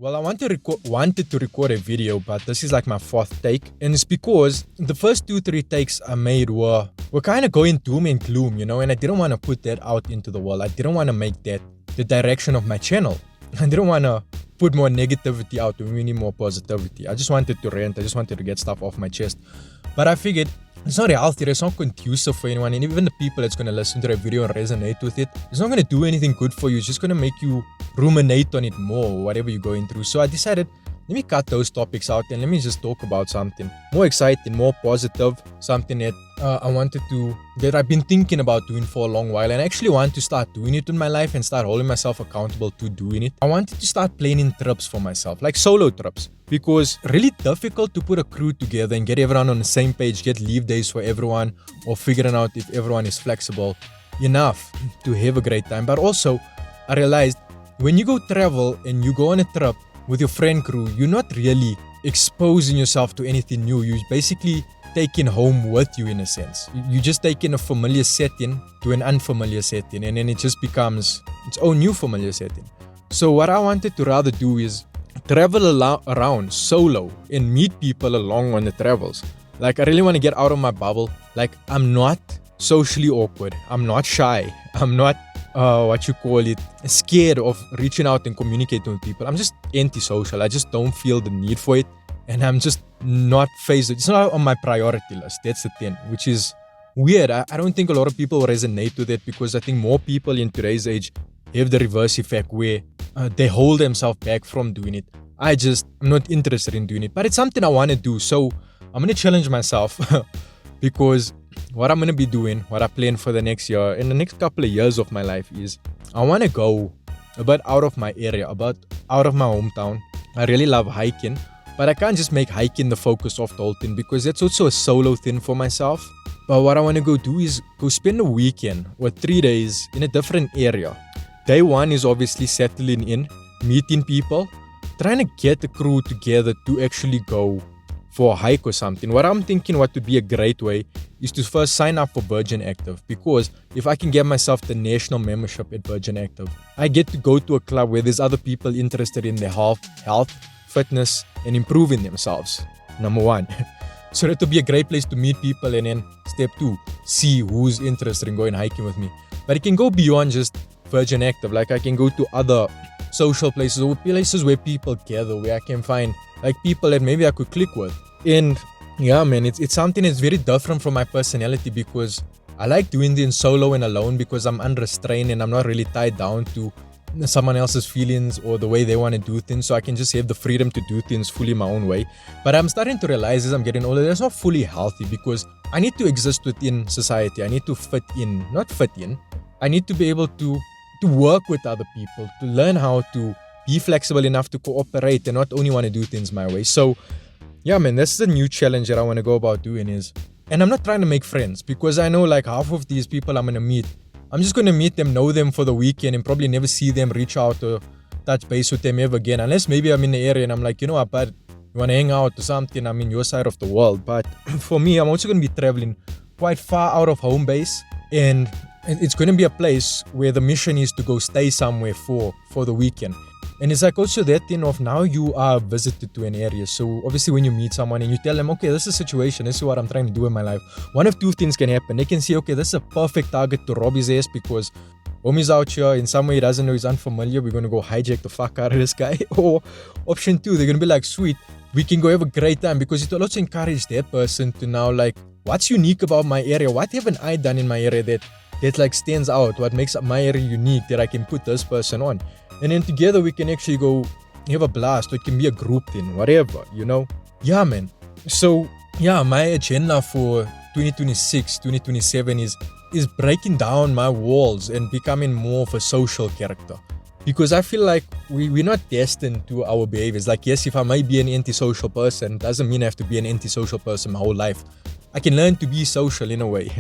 Well, I wanted to record a video, but this is like my fourth take. And it's because the first 2-3 takes I made were kind of going doom and gloom, and I didn't want to put that out into the world. I didn't want to make that the direction of my channel. I didn't want to put more negativity out. We need more positivity. I just wanted to rant. I just wanted to get stuff off my chest. But I figured it's not healthy, it's not conducive for anyone, and even the people that's going to listen to the video and resonate with it, it's not going to do anything good for you. It's just going to make you ruminate on it more, whatever you're going through. So I decided, let me cut those topics out and let me just talk about something more exciting, more positive, something that that I've been thinking about doing for a long while, and I actually want to start doing it in my life and start holding myself accountable to doing it. I wanted to start planning trips for myself, like solo trips, because really difficult to put a crew together and get everyone on the same page, get leave days for everyone, or figuring out if everyone is flexible enough to have a great time. But also, I realized when you go travel and you go on a trip with your friend crew, you're not really exposing yourself to anything new. You're basically taking home with you in a sense. You just taking a familiar setting to an unfamiliar setting, and then it just becomes its own new familiar setting. So what I wanted to rather do is travel around solo and meet people along on the travels. Like, I really want to get out of my bubble. Like, I'm not socially awkward. I'm not shy. I'm not scared of reaching out and communicating with people. I'm just antisocial. I just don't feel the need for it, and I'm just not phased. It's not on my priority list. That's the thing, which is weird. I don't think a lot of people resonate with it, because I think more people in today's age have the reverse effect where they hold themselves back from doing it. I'm not interested in doing it, but it's something I want to do. So I'm going to challenge myself because what I'm going to be doing, what I plan for the next year, in the next couple of years of my life, is I want to go a bit out of my area, a bit out of my hometown. I really love hiking, but I can't just make hiking the focus of the whole thing, because that's also a solo thing for myself. But what I want to go do is go spend a weekend or 3 days in a different area. Day one is obviously settling in, meeting people, trying to get the crew together to actually go for a hike or something. What I'm thinking what would be a great way is to first sign up for Virgin Active, because if I can get myself the national membership at Virgin Active, I get to go to a club where there's other people interested in their health, fitness, and improving themselves. Number one. So that would be a great place to meet people, and then step 2, see who's interested in going hiking with me. But it can go beyond just Virgin Active. Like, I can go to other social places or places where people gather, where I can find like people that maybe I could click with. And yeah, man, it's something that's very different from my personality, because I like doing things solo and alone, because I'm unrestrained and I'm not really tied down to someone else's feelings or the way they want to do things. So I can just have the freedom to do things fully my own way. But I'm starting to realize as I'm getting older, that's not fully healthy, because I need to exist within society. I need to fit in, not fit in. I need to be able to work with other people, to learn how to be flexible enough to cooperate and not only want to do things my way. So yeah, man, this is a new challenge that I want to go about doing and I'm not trying to make friends, because I know like half of these people I'm going to meet, I'm just going to meet them, know them for the weekend, and probably never see them, reach out or touch base with them ever again, unless maybe I'm in the area and I'm like, you know what, but you want to hang out or something, I'm in your side of the world. But for me, I'm also going to be traveling quite far out of home base, and it's going to be a place where the mission is to go stay somewhere for the weekend. And it's like also that thing of now you are visited to an area. So obviously when you meet someone and you tell them, okay, this is a situation, this is what I'm trying to do in my life, one of two things can happen. They can say, okay, this is a perfect target to rob his ass, because homie's out here in some way he doesn't know, he's unfamiliar, we're going to go hijack the fuck out of this guy. Or option 2, they're going to be like, sweet, we can go have a great time, because it will also encourage that person to now like, what's unique about my area? What haven't I done in my area that like stands out? What makes my area unique that I can put this person on? And then together we can actually go have a blast. It can be a group thing, whatever, Yeah, man. So yeah, my agenda for 2026, 2027 is breaking down my walls and becoming more of a social character. Because I feel like we're not destined to our behaviors. Like, yes, if I might be an antisocial person, doesn't mean I have to be an antisocial person my whole life. I can learn to be social in a way.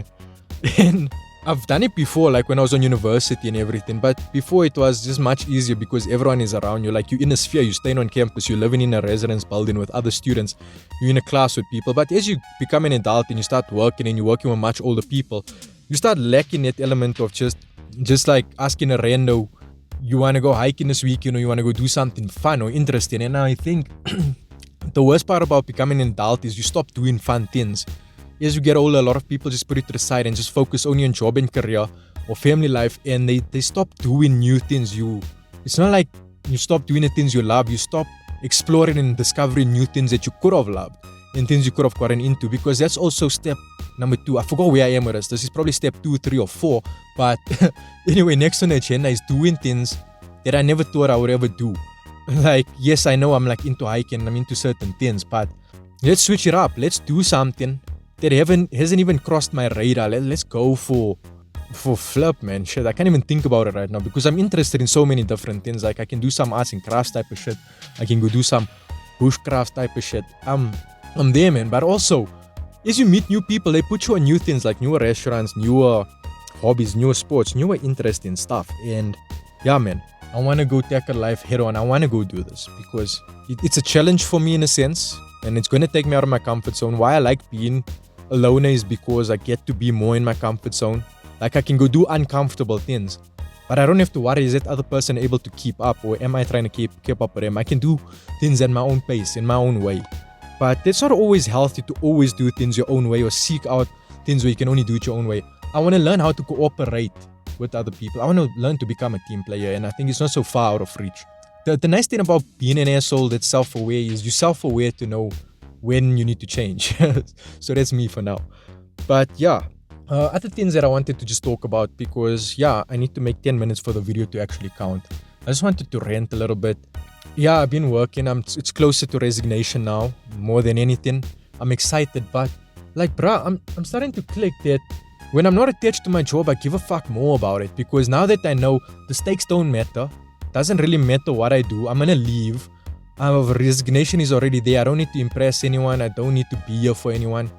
And I've done it before, like when I was on university and everything, but before it was just much easier because everyone is around you. Like, you're in a sphere, you're staying on campus, you're living in a residence building with other students, you're in a class with people. But as you become an adult and you start working and you're working with much older people, you start lacking that element of just like asking a rando, you want to go hiking this weekend, or you want to go do something fun or interesting. And I think the worst part about becoming an adult is you stop doing fun things. As you get older, a lot of people just put it to the side and just focus only on job and career or family life, and they stop doing new things. It's not like you stop doing the things you love, you stop exploring and discovering new things that you could have loved and things you could have gotten into, because that's also step number 2. I forgot where I am with this. This is probably step 2, 3, or 4. But anyway, next on the agenda is doing things that I never thought I would ever do. Like, yes, I know I'm like into hiking, I'm into certain things, but let's switch it up. Let's do something that hasn't even crossed my radar. Let's go for flip, man. Shit, I can't even think about it right now because I'm interested in so many different things. Like, I can do some arts and crafts type of shit. I can go do some bushcraft type of shit. I'm there, man. But also, as you meet new people, they put you on new things, like newer restaurants, newer hobbies, newer sports, newer interesting stuff. And yeah, man, I want to go tackle life head on. I want to go do this because it's a challenge for me in a sense, and it's going to take me out of my comfort zone. Why I like being a loner is because I get to be more in my comfort zone. Like, I can go do uncomfortable things, but I don't have to worry, is that other person able to keep up, or am I trying to keep up with them? I can do things at my own pace, in my own way. But it's not always healthy to always do things your own way or seek out things where you can only do it your own way. I want to learn how to cooperate with other people. I want to learn to become a team player, and I think it's not so far out of reach. The nice thing about being an asshole that's self-aware is you're self-aware to know when you need to change. So that's me for now. But yeah, other things that I wanted to just talk about, because yeah, I need to make 10 minutes for the video to actually count. I just wanted to rant a little bit. Yeah, I've been working. It's closer to resignation now, more than anything. I'm excited, but like, bruh, I'm starting to click that when I'm not attached to my job, I give a fuck more about it, because now that I know the stakes don't matter, doesn't really matter what I do, I'm gonna leave. Resignation is already there. I don't need to impress anyone. I don't need to be here for anyone.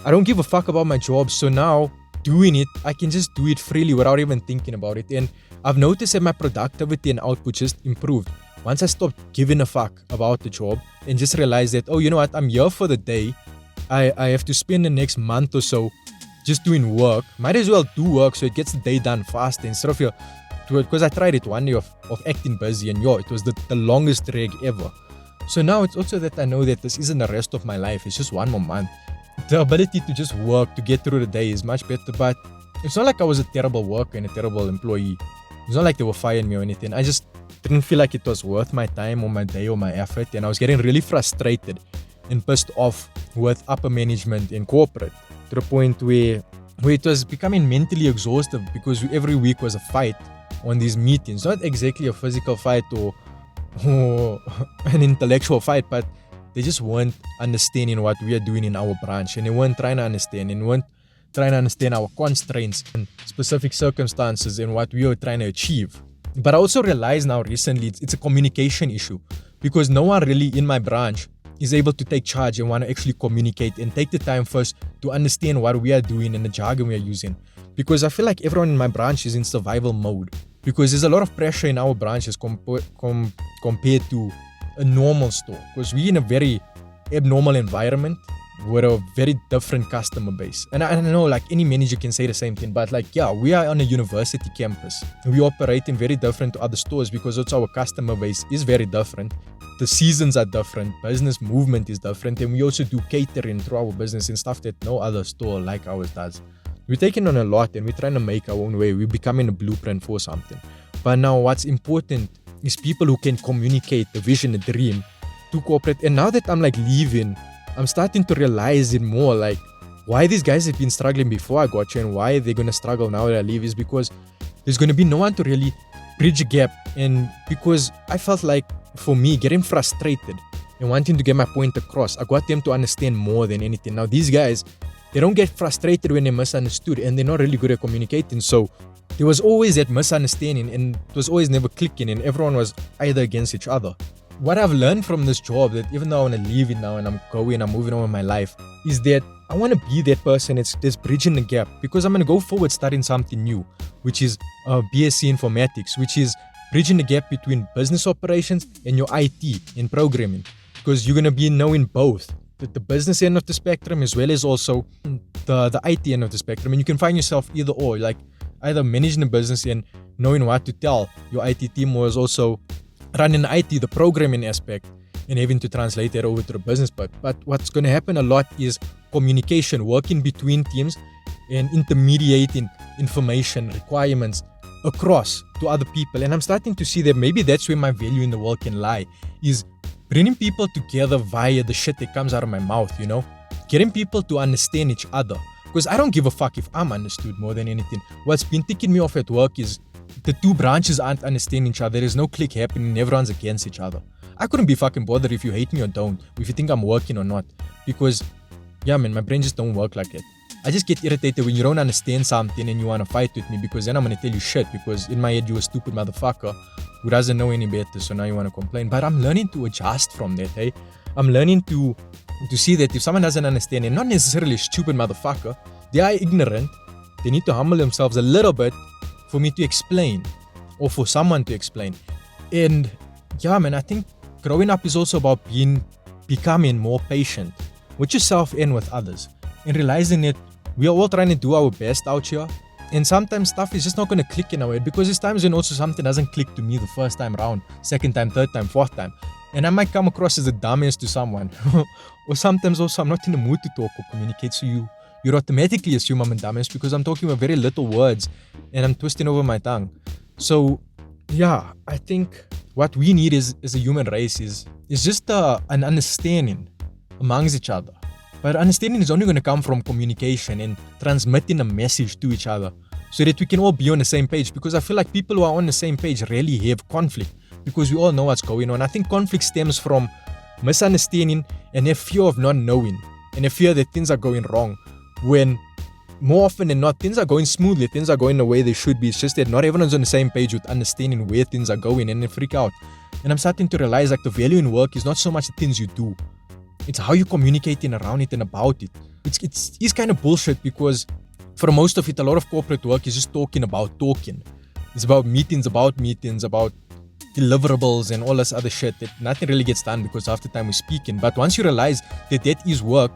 I don't give a fuck about my job. So now, doing it, I can just do it freely without even thinking about it. And I've noticed that my productivity and output just improved once I stopped giving a fuck about the job and just realized that, oh, you know what, I'm here for the day. I have to spend the next month or so just doing work. Might as well do work so it gets the day done faster instead of because I tried it one day of acting busy, and it was the longest drag ever. So now it's also that I know that this isn't the rest of my life. It's just one more month. The ability to just work to get through the day is much better, but it's not like I was a terrible worker and a terrible employee. It's not like they were firing me or anything. I just didn't feel like it was worth my time or my day or my effort, and I was getting really frustrated and pissed off with upper management and corporate, to the point where it was becoming mentally exhaustive, because every week was a fight on these meetings. Not exactly a physical fight or an intellectual fight, but they just weren't understanding what we are doing in our branch, and they weren't trying to understand, and weren't trying to understand our constraints and specific circumstances and what we are trying to achieve. But I also realized now recently it's a communication issue, because no one really in my branch is able to take charge and want to actually communicate and take the time first to understand what we are doing and the jargon we are using. Because I feel like everyone in my branch is in survival mode, because there's a lot of pressure in our branches compared to a normal store, because we're in a very abnormal environment with a very different customer base. And I know, like, any manager can say the same thing, but like, yeah, we are on a university campus. We operate in very different to other stores, because also our customer base is very different. The seasons are different, business movement is different, and we also do catering through our business and stuff that no other store like ours does. We're taking on a lot, and we're trying to make our own way. We're becoming a blueprint for something. But now what's important is people who can communicate the vision, the dream to corporate. And now that I'm like leaving, I'm starting to realize it more, like why these guys have been struggling before I got here and why they're going to struggle now that I leave is because there's going to be no one to really bridge a gap. And because I felt like, for me, getting frustrated and wanting to get my point across, I got them to understand more than anything. Now these guys, they don't get frustrated when they're misunderstood, and they're not really good at communicating. So there was always that misunderstanding, and it was always never clicking, and everyone was either against each other. What I've learned from this job, that even though I want to leave it now and I'm moving on with my life, is that I want to be that person that's bridging the gap, because I'm going to go forward starting something new, which is BSc Informatics, which is bridging the gap between business operations and your IT and programming, because you're going to be knowing both the business end of the spectrum as well as also the IT end of the spectrum, and you can find yourself either or, like either managing the business and knowing what to tell your IT team, was also running IT, the programming aspect, and having to translate that over to the business part. But what's going to happen a lot is communication, working between teams and intermediating information, requirements across to other people. And I'm starting to see that maybe that's where my value in the world can lie, is bringing people together via the shit that comes out of my mouth, getting people to understand each other. Because I don't give a fuck if I'm understood more than anything. What's been ticking me off at work is the two branches aren't understanding each other. There's no click happening. Everyone's against each other. I couldn't be fucking bothered if you hate me or don't, if you think I'm working or not. Because, yeah, man, my brain just don't work like that. I just get irritated when you don't understand something and you want to fight with me, because then I'm going to tell you shit, because in my head you're a stupid motherfucker who doesn't know any better, so now you want to complain. But I'm learning to adjust from that, hey? I'm learning to see that if someone doesn't understand, and not necessarily a stupid motherfucker, they are ignorant, they need to humble themselves a little bit for me to explain, or for someone to explain. And yeah, man, I think growing up is also about becoming more patient with yourself and with others, and realizing that we are all trying to do our best out here, and sometimes stuff is just not going to click in our head, because there's times when also something doesn't click to me the first time around, second time, third time, fourth time, and I might come across as a dumbass to someone. Or sometimes also I'm not in the mood to talk or communicate, so you automatically assume I'm a dumbass because I'm talking with very little words and I'm twisting over my tongue. So yeah, I think what we need as a human race is just an understanding amongst each other. But understanding is only going to come from communication and transmitting a message to each other, so that we can all be on the same page. Because I feel like people who are on the same page rarely have conflict, because we all know what's going on. I think conflict stems from misunderstanding and a fear of not knowing, and a fear that things are going wrong, when more often than not things are going smoothly, things are going the way they should be. It's just that not everyone's on the same page with understanding where things are going, and they freak out. And I'm starting to realize, like, the value in work is not so much the things you do, it's how you're communicating around it and about it. It's kind of bullshit, because for most of it, a lot of corporate work is just talking about talking. It's about meetings, about deliverables and all this other shit that nothing really gets done, because half the time we're speaking. But once you realize that is work,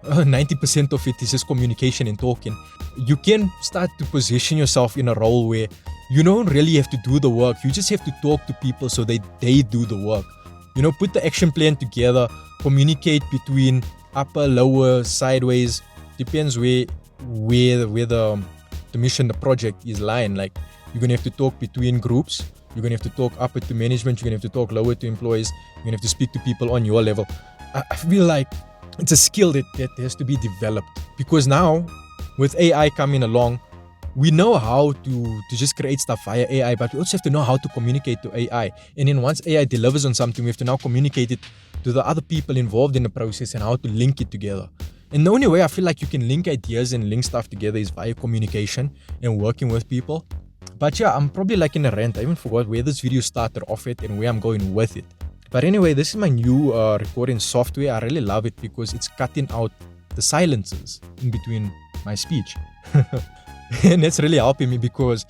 90% of it is just communication and talking, you can start to position yourself in a role where you don't really have to do the work. You just have to talk to people so they do the work. Put the action plan together, communicate between upper, lower, sideways. Depends where the mission, the project is lying. Like, you're going to have to talk between groups. You're going to have to talk upper to management. You're going to have to talk lower to employees. You're going to have to speak to people on your level. I feel like it's a skill that has to be developed, because now with AI coming along, we know how to just create stuff via AI, but we also have to know how to communicate to AI. And then once AI delivers on something, we have to now communicate it to the other people involved in the process and how to link it together. And the only way I feel like you can link ideas and link stuff together is via communication and working with people. But yeah, I'm probably like in a rant. I even forgot where this video started off at and where I'm going with it. But anyway, this is my new recording software. I really love it because it's cutting out the silences in between my speech. And that's really helping me, because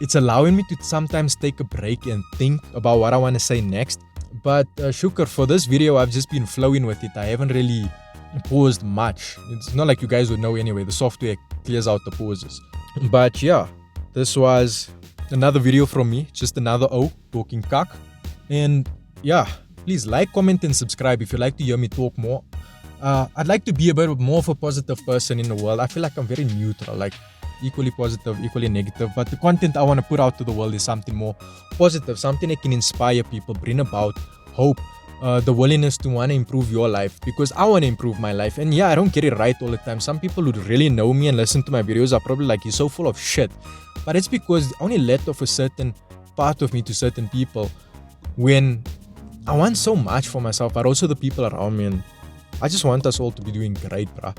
it's allowing me to sometimes take a break and think about what I want to say next. But shukar, for this video, I've just been flowing with it. I haven't really paused much. It's not like you guys would know anyway. The software clears out the pauses. But yeah, this was another video from me. Just another O talking cock. And yeah, please like, comment, and subscribe if you'd like to hear me talk more. I'd like to be a bit more of a positive person in the world. I feel like I'm very neutral, like equally positive, equally negative. But the content I want to put out to the world is something more positive, something that can inspire people, bring about hope, the willingness to want to improve your life, because I want to improve my life. And yeah, I don't get it right all the time. Some people who really know me and listen to my videos are probably like, he's so full of shit. But it's because I only let off a certain part of me to certain people when I want so much for myself, but also the people around me. And I just want us all to be doing great, bruh.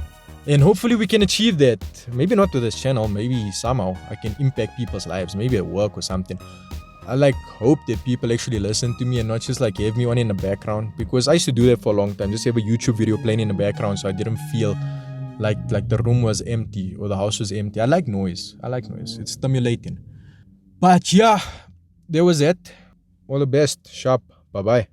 And hopefully we can achieve that. Maybe not with this channel, maybe somehow I can impact people's lives, maybe at work or something. I hope that people actually listen to me and not just have me on in the background, because I used to do that for a long time, just have a YouTube video playing in the background so I didn't feel like the room was empty or the house was empty. I like noise. It's stimulating. But yeah, there was it. All the best. Sharp. Bye-bye.